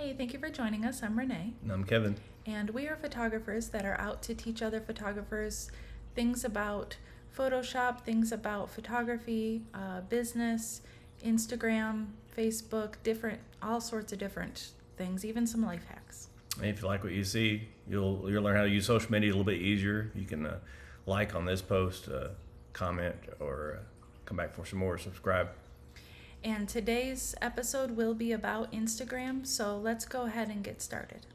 Hey, thank you for joining us. I'm Renee, And I'm Kevin. and we are photographers that are out to teach other photographers things about Photoshop, things about photography, business, Instagram, Facebook, all sorts of different things, even some life hacks. And if you like what you see, you'll learn how to use social media a little bit easier. You can like on this post, comment, or come back for some more. Subscribe. And today's episode will be about Instagram, so let's go ahead and get started.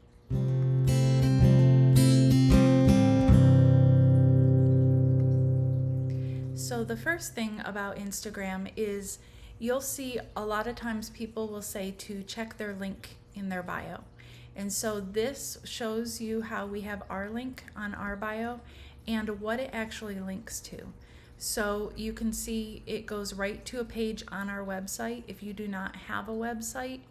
So the first thing about Instagram is you'll see a lot of times people will say to check their link in their bio. And so this shows you how we have our link on our bio and what it actually links to. So you can see it goes right to a page on our website. If you do not have a website,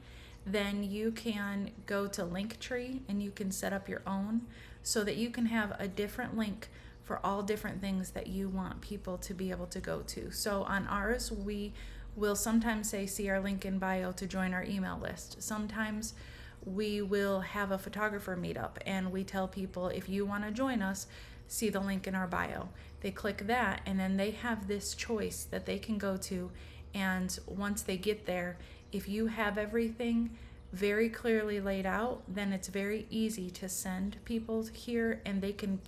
then you can go to Linktree and you can set up your own so that you can have a different link for all different things that you want people to be able to go to. So on ours, we will sometimes say, see our link in bio to join our email list. Sometimes we will have a photographer meetup and we tell people, if you want to join us, see the link in our bio. They click that and then they have this choice that they can go to, and once they get there, if you have everything very clearly laid out, then it's very easy to send people here and they can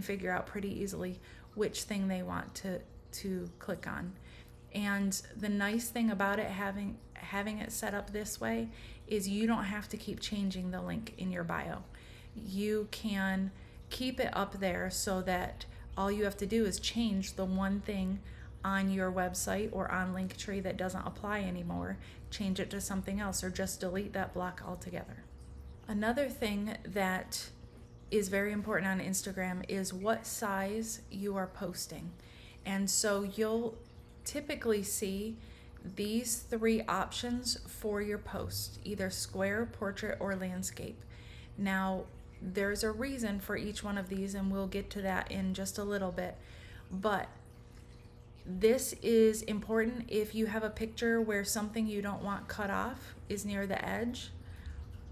figure out pretty easily which thing they want to click on. And the nice thing about it, having it set up this way, is you don't have to keep changing the link in your bio. You can keep it up there so that all you have to do is change the one thing on your website or on Linktree that doesn't apply anymore, change it to something else, or just delete that block altogether. Another thing that is very important on Instagram is what size you are posting. And so you'll typically see these three options for your post, either square, portrait, or landscape. Now, there's a reason for each one of these, and we'll get to that in just a little bit. But this is important if you have a picture where something you don't want cut off is near the edge,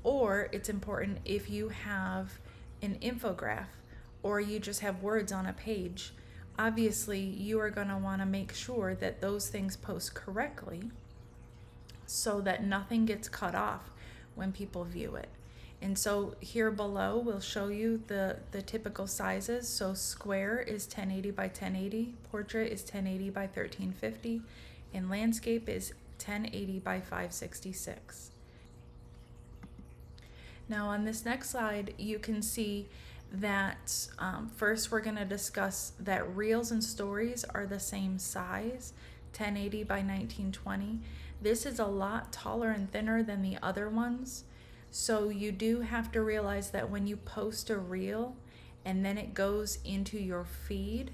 or it's important if you have an infographic or you just have words on a page. Obviously, you are going to want to make sure that those things post correctly so that nothing gets cut off when people view it. And so here below we'll show you the typical sizes. So square is 1080 by 1080, portrait is 1080 by 1350, and landscape is 1080 by 566. Now on this next slide, you can see that first we're going to discuss that reels and stories are the same size, 1080 by 1920. This is a lot taller and thinner than the other ones. So you do have to realize that when you post a reel and then it goes into your feed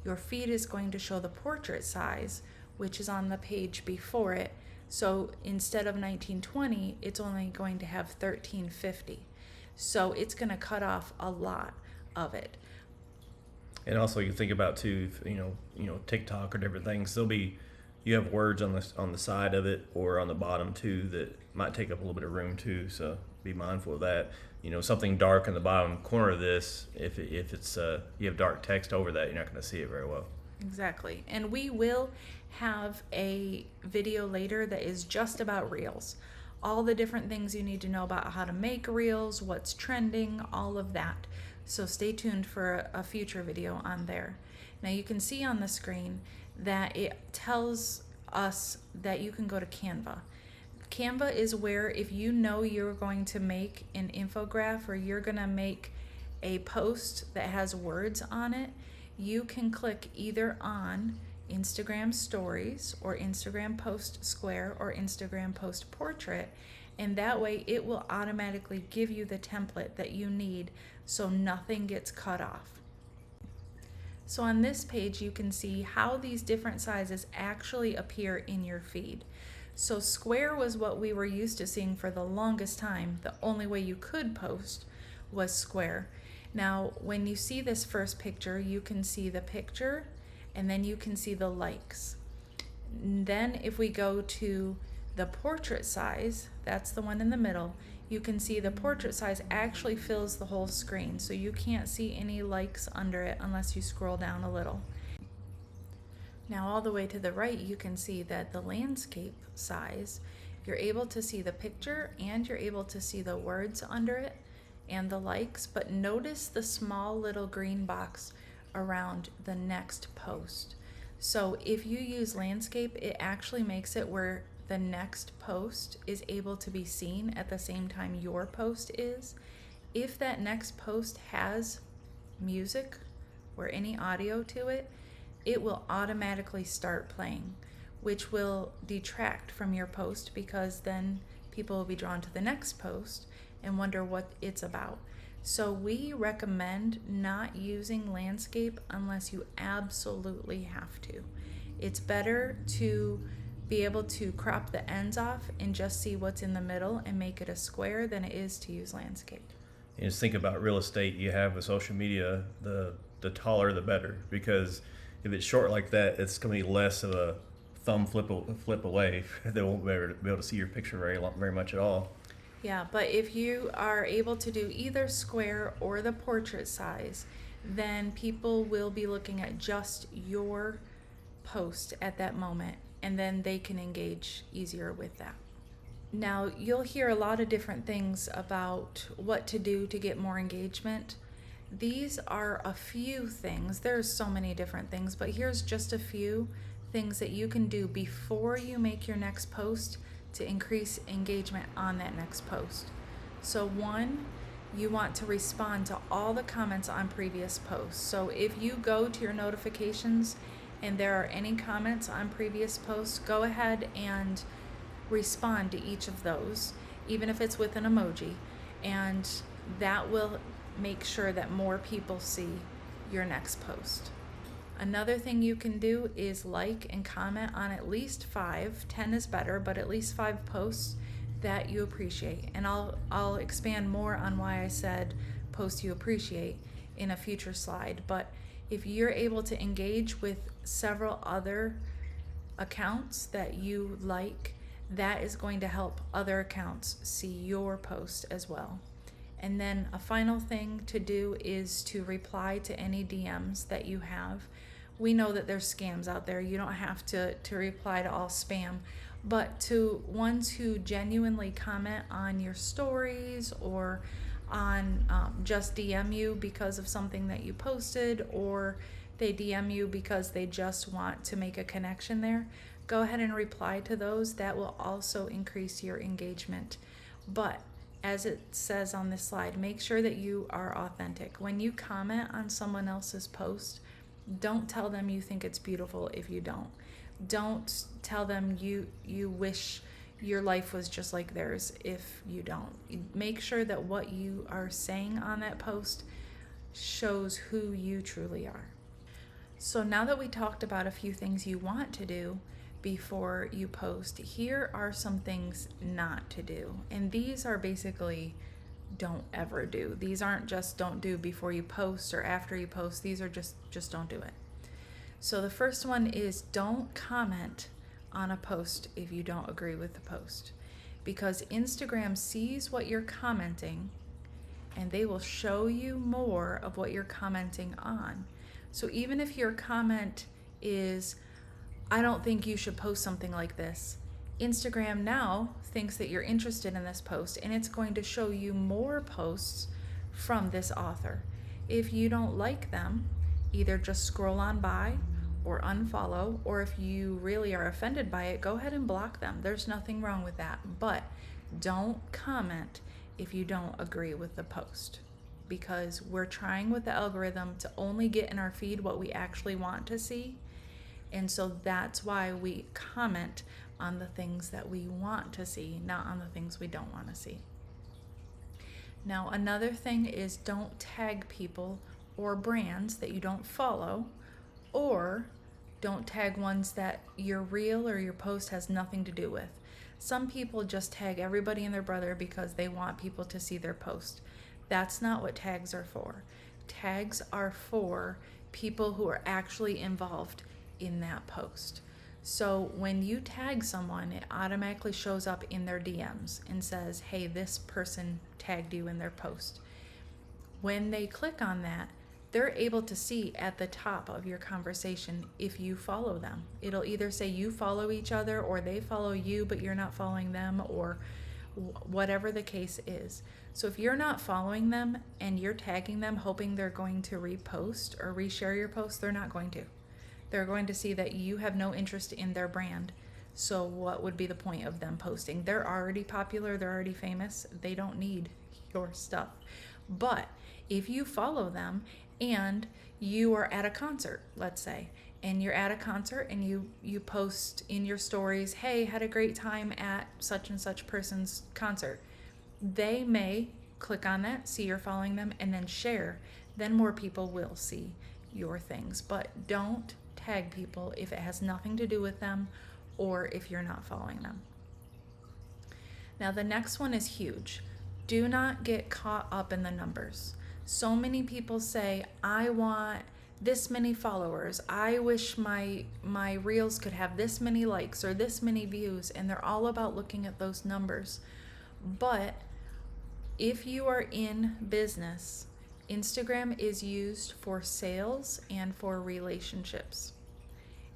is going to show the portrait size, which is on the page before it. So instead of 1920, it's only going to have 1350. So it's going to cut off a lot of it. And also, you think about too, TikTok or different things. You have words on the side of it or on the bottom too that might take up a little bit of room too. So be mindful of that. Something dark in the bottom corner of this, if it's you have dark text over that, you're not going to see it very well. Exactly. And we will have a video later that is just about reels. All the different things you need to know about how to make reels, what's trending, all of that. So stay tuned for a future video on there. Now you can see on the screen that it tells us that you can go to Canva. Canva is where, if you know you're going to make an infographic or you're going to make a post that has words on it, you can click either on Instagram Stories or Instagram Post Square or Instagram Post Portrait, and that way it will automatically give you the template that you need so nothing gets cut off. So on this page you can see how these different sizes actually appear in your feed. So square was what we were used to seeing for the longest time. The only way you could post was square. Now when you see this first picture, you can see the picture and then you can see the likes. And then if we go to The portrait size, that's the one in the middle, you can see the portrait size actually fills the whole screen, so you can't see any likes under it unless you scroll down a little. Now all the way to the right, you can see that the landscape size, you're able to see the picture and you're able to see the words under it and the likes, but notice the small little green box around the next post. So if you use landscape, it actually makes it where the next post is able to be seen at the same time your post is. If that next post has music or any audio to it, it will automatically start playing, which will detract from your post because then people will be drawn to the next post and wonder what it's about. So we recommend not using landscape unless you absolutely have to. It's better to be able to crop the ends off and just see what's in the middle and make it a square than it is to use landscape. You just think about real estate you have with social media, the taller the better, because if it's short like that, it's going to be less of a thumb flip away. They won't be able to see your picture very much at all. Yeah, but if you are able to do either square or the portrait size, then people will be looking at just your post at that moment, and then they can engage easier with that. Now, you'll hear a lot of different things about what to do to get more engagement. These are a few things. There's so many different things, but here's just a few things that you can do before you make your next post to increase engagement on that next post. So one, you want to respond to all the comments on previous posts. So if you go to your notifications and there are any comments on previous posts, go ahead and respond to each of those, even if it's with an emoji, and that will make sure that more people see your next post. Another thing you can do is like and comment on at least 5, 10 is better, but at least 5 posts that you appreciate. And I'll expand more on why I said post you appreciate in a future slide. But if you're able to engage with several other accounts that you like, that is going to help other accounts see your post as well. And then a final thing to do is to reply to any DMs that you have. We know that there's scams out there. You don't have to reply to all spam, but to ones who genuinely comment on your stories or on just DM you because of something that you posted, or they DM you because they just want to make a connection there, go ahead and reply to those. That will also increase your engagement. But as it says on this slide, make sure that you are authentic. When you comment on someone else's post, don't tell them you think it's beautiful if you don't. Don't tell them you wish your life was just like theirs if you don't. Make sure that what you are saying on that post shows who you truly are. So now that we talked about a few things you want to do before you post, here are some things not to do. And these are basically don't ever do. These aren't just don't do before you post or after you post. These are just don't do it. So the first one is don't comment on a post if you don't agree with the post, because Instagram sees what you're commenting and they will show you more of what you're commenting on. So even if your comment is, I don't think you should post something like this, Instagram now thinks that you're interested in this post and it's going to show you more posts from this author. If you don't like them, either just scroll on by or unfollow, or if you really are offended by it, go ahead and block them. There's nothing wrong with that. But don't comment if you don't agree with the post, because we're trying with the algorithm to only get in our feed what we actually want to see. And so that's why we comment on the things that we want to see, not on the things we don't want to see. Now, another thing is don't tag people or brands that you don't follow, or don't tag ones that your reel or your post has nothing to do with. Some people just tag everybody and their brother because they want people to see their post. That's not what tags are for. Tags are for people who are actually involved in that post. So when you tag someone, it automatically shows up in their DMs and says, hey, this person tagged you in their post. When they click on that, they're able to see at the top of your conversation if you follow them. It'll either say you follow each other, or they follow you but you're not following them, or whatever the case is. So if you're not following them and you're tagging them hoping they're going to repost or reshare your post, they're not going to. They're going to see that you have no interest in their brand. So what would be the point of them posting? They're already popular, they're already famous, they don't need your stuff. But if you follow them and you are at a concert, let's say, and you're at a concert and you post in your stories, hey, had a great time at such and such person's concert, they may click on that, see you're following them, and then share. Then more people will see your things. But don't tag people if it has nothing to do with them or if you're not following them. Now the next one is huge. Do not get caught up in the numbers. So many people say, I want this many followers. I wish my reels could have this many likes or this many views, and they're all about looking at those numbers. But if you are in business, Instagram is used for sales and for relationships.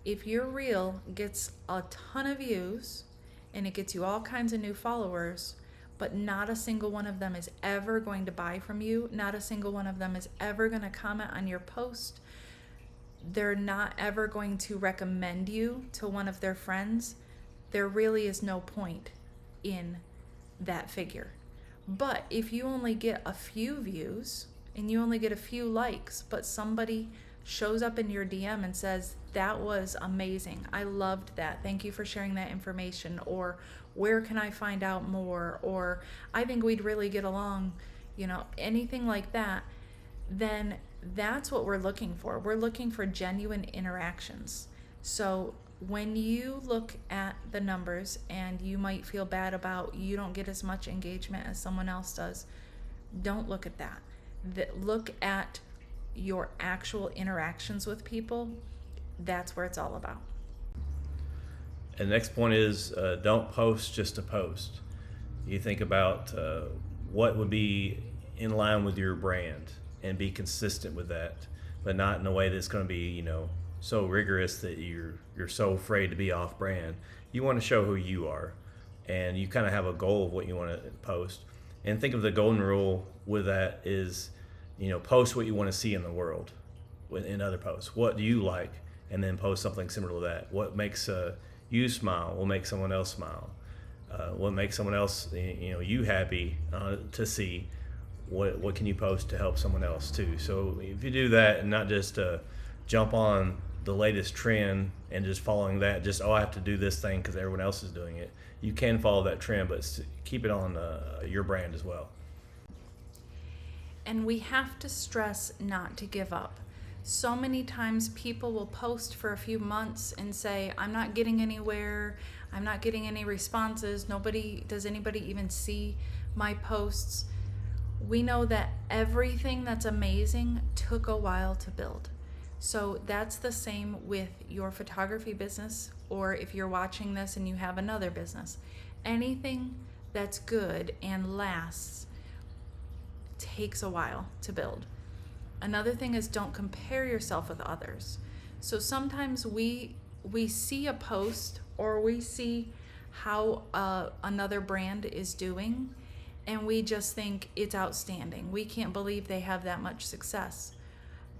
If your reel gets a ton of views and it gets you all kinds of new followers, but not a single one of them is ever going to buy from you, not a single one of them is ever going to comment on your post, they're not ever going to recommend you to one of their friends, there really is no point in that figure. But if you only get a few views and you only get a few likes, but somebody shows up in your DM and says, that was amazing, I loved that, thank you for sharing that information, or where can I find out more, or I think we'd really get along, anything like that, then that's what we're looking for. We're looking for genuine interactions. So when you look at the numbers and you might feel bad about you don't get as much engagement as someone else does, don't look at that. Look at your actual interactions with people. That's where it's all about. And the next point is don't post just to post. You think about what would be in line with your brand and be consistent with that, but not in a way that's going to be, so rigorous that you're so afraid to be off brand. You want to show who you are, and you kind of have a goal of what you want to post. And think of the golden rule with that is, post what you want to see in the world in other posts. What do you like? And then post something similar to that. What makes you smile will make someone else smile. What makes someone else, you happy to see. What can you post to help someone else too? So if you do that and not just jump on the latest trend and just following that, I have to do this thing because everyone else is doing it. You can follow that trend, but keep it on your brand as well. And we have to stress not to give up. So many times people will post for a few months and say, I'm not getting anywhere, I'm not getting any responses, does anybody even see my posts? We know that everything that's amazing took a while to build. So that's the same with your photography business, or if you're watching this and you have another business. Anything that's good and lasts takes a while to build. Another thing is, don't compare yourself with others. So sometimes we see a post or we see how another brand is doing, and we just think it's outstanding. We can't believe they have that much success.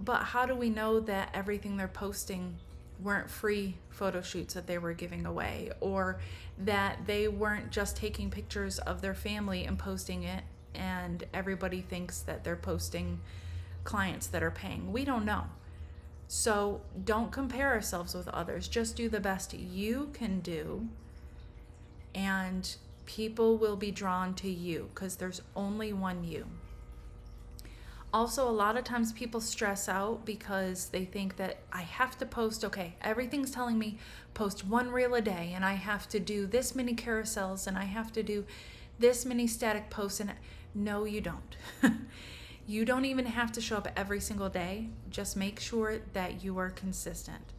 But how do we know that everything they're posting weren't free photo shoots that they were giving away, or that they weren't just taking pictures of their family and posting it and everybody thinks that they're posting clients that are paying? We don't know. So don't compare ourselves with others. Just do the best you can do, and people will be drawn to you because there's only one you. Also, a lot of times people stress out because they think that I have to post, everything's telling me post one reel a day, and I have to do this many carousels, and I have to do this many static posts. And no, you don't. You don't even have to show up every single day. Just make sure that you are consistent.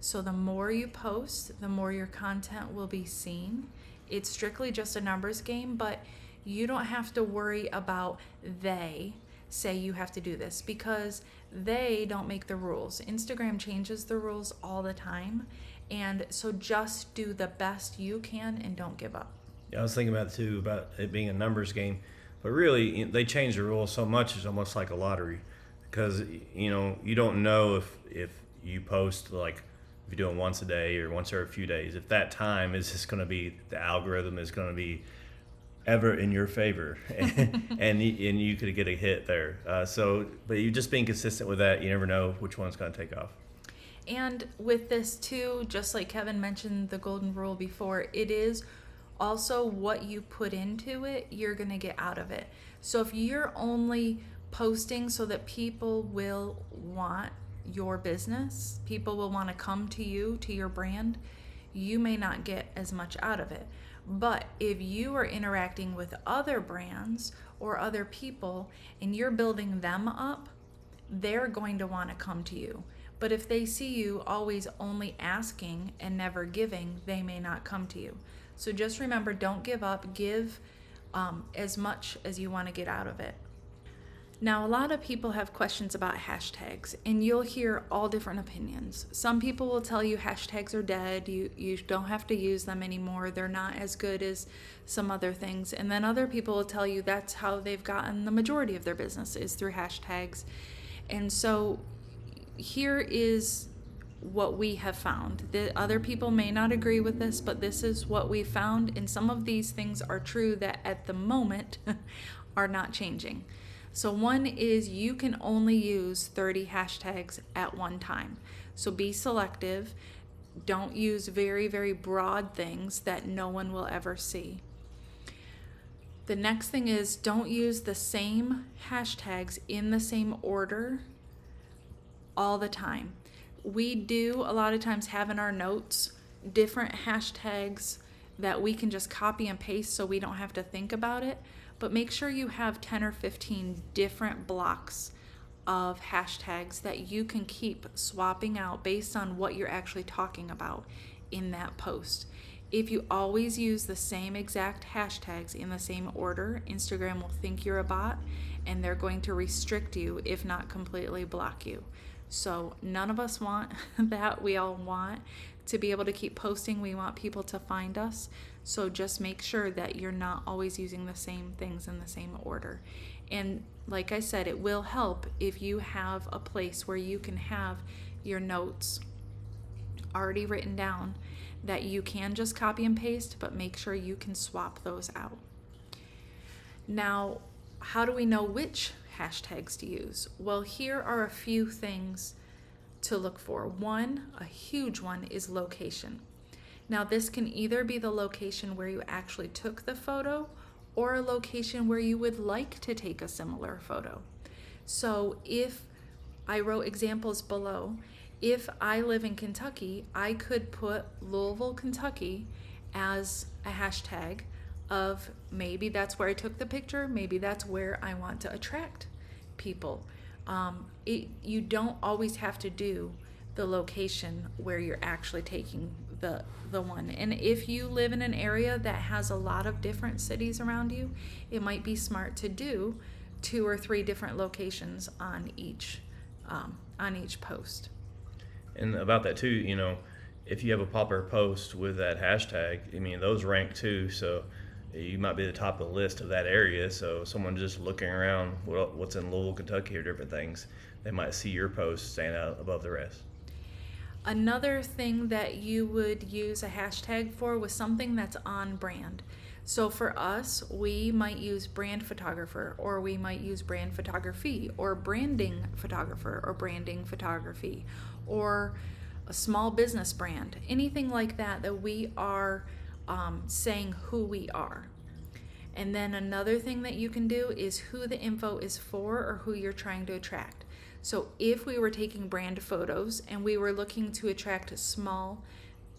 So the more you post, the more your content will be seen. It's strictly just a numbers game, but you don't have to worry about they say you have to do this, because they don't make the rules. Instagram changes the rules all the time. And so just do the best you can and don't give up. Yeah, I was thinking about it too, about it being a numbers game, but really they change the rules so much it's almost like a lottery, because you don't know if you post, like if you're doing once a day or once every few days, if that time is just going to be, the algorithm is going to be ever in your favor, and you could get a hit there. But you just being consistent with that, you never know which one's going to take off. And with this too, just like Kevin mentioned the golden rule before, it is also what you put into it, you're going to get out of it. So if you're only posting so that people will want your business, people will want to come to you, to your brand, you may not get as much out of it. But if you are interacting with other brands or other people and you're building them up, they're going to want to come to you. But if they see you always only asking and never giving, they may not come to you. So just remember, don't give up. Give as much as you want to get out of it. Now, a lot of people have questions about hashtags, and you'll hear all different opinions. Some people will tell you hashtags are dead. You don't have to use them anymore. They're not as good as some other things. And then other people will tell you that's how they've gotten the majority of their business, is through hashtags. And so here is what we have found. The other people may not agree with this, but this is what we found, and some of these things are true that at the moment are not changing. So one is you can only use 30 hashtags at one time. So be selective. Don't use very, very broad things that no one will ever see. The next thing is don't use the same hashtags in the same order all the time. We do a lot of times have in our notes different hashtags that we can just copy and paste so we don't have to think about it. But make sure you have 10 or 15 different blocks of hashtags that you can keep swapping out based on what you're actually talking about in that post. If you always use the same exact hashtags in the same order, Instagram will think you're a bot and they're going to restrict you, if not completely block you. So none of us want that. We all want to be able to keep posting. We want people to find us. So just make sure that you're not always using the same things in the same order. And like I said, it will help if you have a place where you can have your notes already written down that you can just copy and paste, but make sure you can swap those out. Now, how do we know which hashtags to use? Well, here are a few things to look for. One, a huge one, is location. Now, this can either be the location where you actually took the photo or a location where you would like to take a similar photo. So if I wrote examples below, if I live in Kentucky, I could put Louisville, Kentucky as a hashtag of maybe that's where I took the picture, maybe that's where I want to attract people. You don't always have to do the location where you're actually taking the one. And if you live in an area that has a lot of different cities around you, it might be smart to do 2 or 3 different locations on each post. And about that too, if you have a popular post with that hashtag, those rank too. So you might be the top of the list of that area. So someone just looking around what's in Louisville, Kentucky, or different things, they might see your post stand out above the rest. Another thing that you would use a hashtag for was something that's on brand. So for us, we might use brand photographer, or we might use brand photography, or branding photographer, or branding photography, or a small business brand, anything like that we are saying who we are. And then another thing that you can do is who the info is for, or who you're trying to attract. So if we were taking brand photos and we were looking to attract a small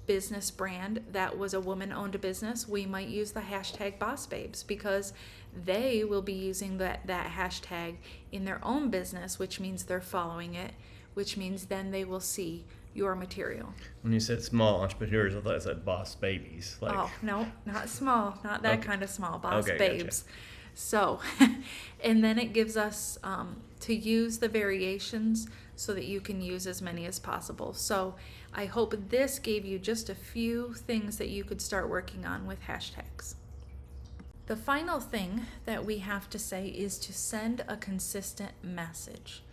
business brand that was a woman-owned business, we might use the hashtag Boss Babes, because they will be using that hashtag in their own business, which means they're following it, which means then they will see your material. When you said small entrepreneurs, I thought it said boss babies. Like, Oh, no, not small, not that Okay. kind of small, boss Okay, babes. So, and then it gives us to use the variations so that you can use as many as possible. So I hope this gave you just a few things that you could start working on with hashtags. The final thing that we have to say is to send a consistent message.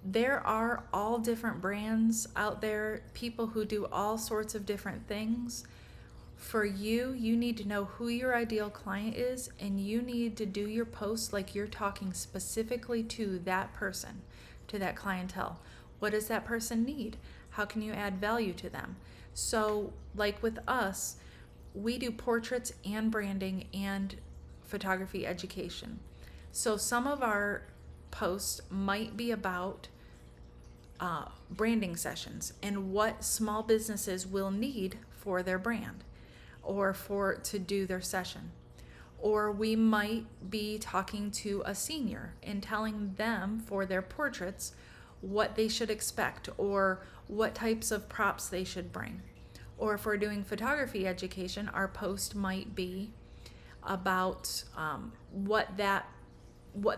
There are all different brands out there, people who do all sorts of different things. For you, you need to know who your ideal client is, and you need to do your posts like you're talking specifically to that person, to that clientele. What does that person need? How can you add value to them? So, like with us, we do portraits and branding and photography education. So some of our posts might be about branding sessions and what small businesses will need for their brand or for to do their session. Or we might be talking to a senior and telling them for their portraits what they should expect or what types of props they should bring. Or if we're doing photography education, our post might be about what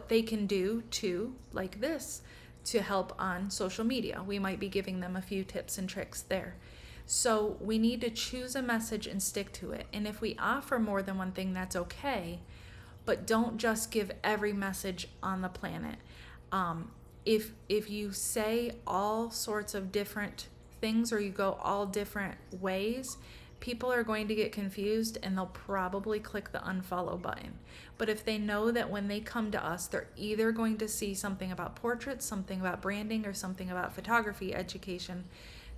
they can do to, like this, to help on social media. We might be giving them a few tips and tricks there. So we need to choose a message and stick to it. And if we offer more than one thing, that's okay, but don't just give every message on the planet. If you say all sorts of different things or you go all different ways, people are going to get confused and they'll probably click the unfollow button. But if they know that when they come to us, they're either going to see something about portraits, something about branding, or something about photography education,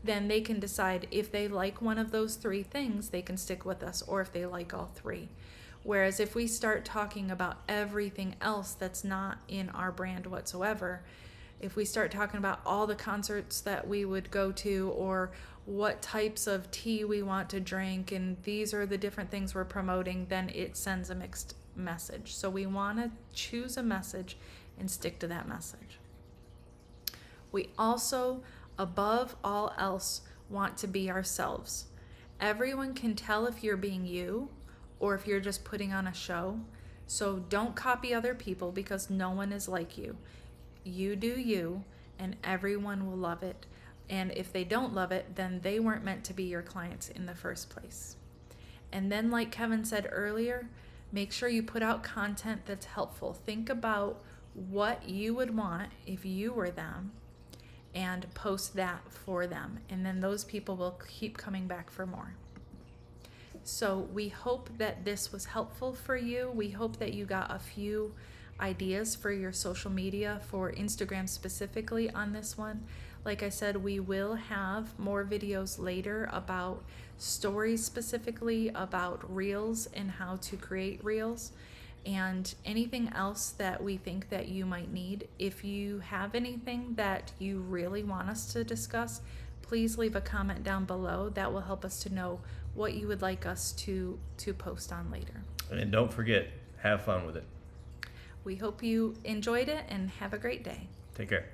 then they can decide if they like one of those three things, they can stick with us, or if they like all three. Whereas if we start talking about everything else that's not in our brand whatsoever, if we start talking about all the concerts that we would go to or what types of tea we want to drink and these are the different things we're promoting, then it sends a mixed message. So we want to choose a message and stick to that message. We also, above all else, want to be ourselves. Everyone can tell if you're being you or if you're just putting on a show. So don't copy other people because no one is like you. You do you, and everyone will love it. And if they don't love it, then they weren't meant to be your clients in the first place. And then, like Kevin said earlier, make sure you put out content that's helpful. Think about what you would want if you were them and post that for them. And then those people will keep coming back for more. So we hope that this was helpful for you. We hope that you got a few ideas for your social media, for Instagram specifically on this one. Like I said, we will have more videos later about stories, specifically about reels and how to create reels and anything else that we think that you might need. If you have anything that you really want us to discuss, please leave a comment down below. That will help us to know what you would like us to post on later. And don't forget, have fun with it. We hope you enjoyed it and have a great day. Take care.